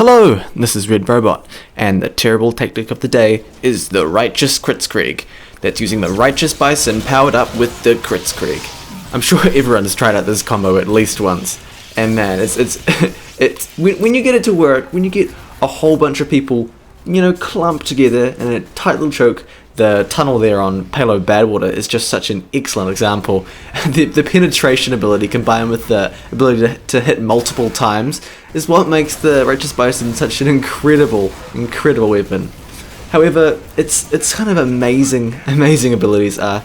Hello, this is Red Robot, and the terrible tactic of the day is the Righteous Kritzkrieg. That's using the Righteous Bison powered up with the Kritzkrieg. I'm sure everyone has tried out this combo at least once, and man, it's when you get it to work, when you get a whole bunch of people, clumped together in a tight little choke. The tunnel there on Payload Badwater is just such an excellent example. The penetration ability combined with the ability to hit multiple times is what makes the Righteous Bison such an incredible weapon. However, its kind of amazing abilities are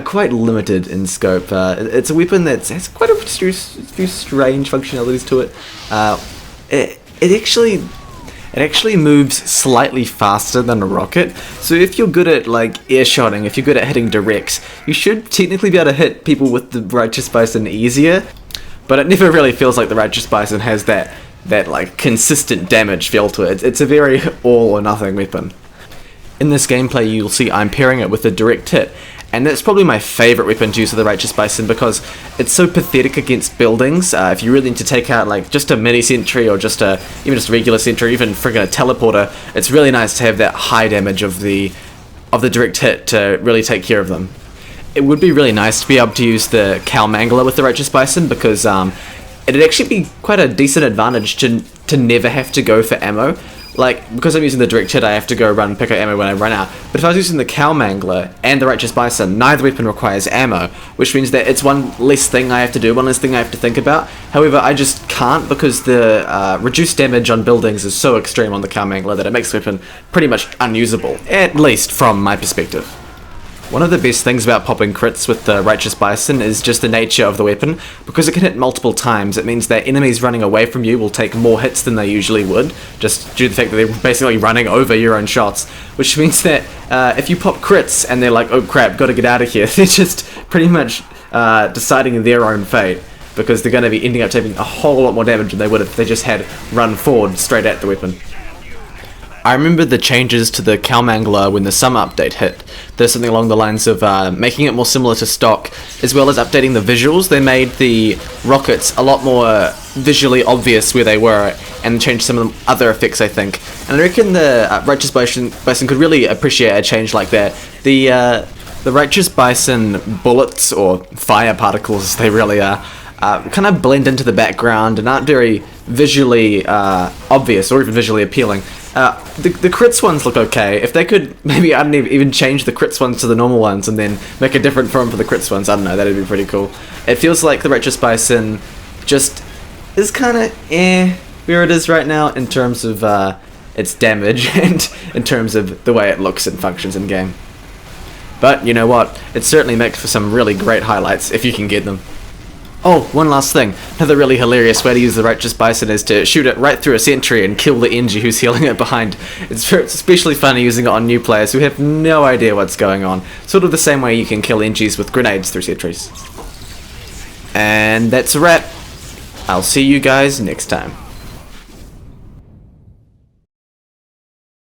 quite limited in scope. It's a weapon that has quite a few strange functionalities to it. It actually moves slightly faster than a rocket, so if you're good at airshotting, if you're good at hitting directs, you should technically be able to hit people with the Righteous Bison easier, but it never really feels like the Righteous Bison has that consistent damage feel to it. It's a very all or nothing weapon. In this gameplay you'll see I'm pairing it with a direct hit, and that's probably my favourite weapon to use with the Righteous Bison because it's so pathetic against buildings. If you really need to take out just a mini sentry or even just a regular sentry, even friggin' a teleporter, it's really nice to have that high damage of the direct hit to really take care of them. It would be really nice to be able to use the Cow Mangler with the Righteous Bison because it'd actually be quite a decent advantage to never have to go for ammo. Because I'm using the direct hit, I have to go run and pick up ammo when I run out. But if I was using the Cow Mangler and the Righteous Bison, neither weapon requires ammo, which means that it's one less thing I have to do, one less thing I have to think about. However, I just can't because the reduced damage on buildings is so extreme on the Cow Mangler that it makes the weapon pretty much unusable, at least from my perspective. One of the best things about popping crits with the Righteous Bison is just the nature of the weapon. Because it can hit multiple times, it means that enemies running away from you will take more hits than they usually would, just due to the fact that they're basically running over your own shots, which means that if you pop crits and they're like, oh crap, gotta get out of here, they're just pretty much deciding their own fate, because they're going to be ending up taking a whole lot more damage than they would if they just had run forward straight at the weapon. I remember the changes to the Cow Mangler when the summer update hit. There's something along the lines of making it more similar to stock, as well as updating the visuals. They made the rockets a lot more visually obvious where they were, and changed some of the other effects, I think. And I reckon the Righteous Bison could really appreciate a change like that. The Righteous Bison bullets, or fire particles as they really are, kind of blend into the background and aren't very visually obvious or even visually appealing. The crits ones look okay. If they could maybe, I don't even change the crits ones to the normal ones and then make a different form for the crits ones, I don't know, that'd be pretty cool. It feels like the Righteous Bison just is kind of where it is right now in terms of its damage and in terms of the way it looks and functions in game. But you know what, it certainly makes for some really great highlights if you can get them. Oh, one last thing. Another really hilarious way to use the Righteous Bison is to shoot it right through a sentry and kill the NG who's healing it behind. It's especially funny using it on new players who have no idea what's going on. Sort of the same way you can kill NGs with grenades through sentries. And that's a wrap. I'll see you guys next time.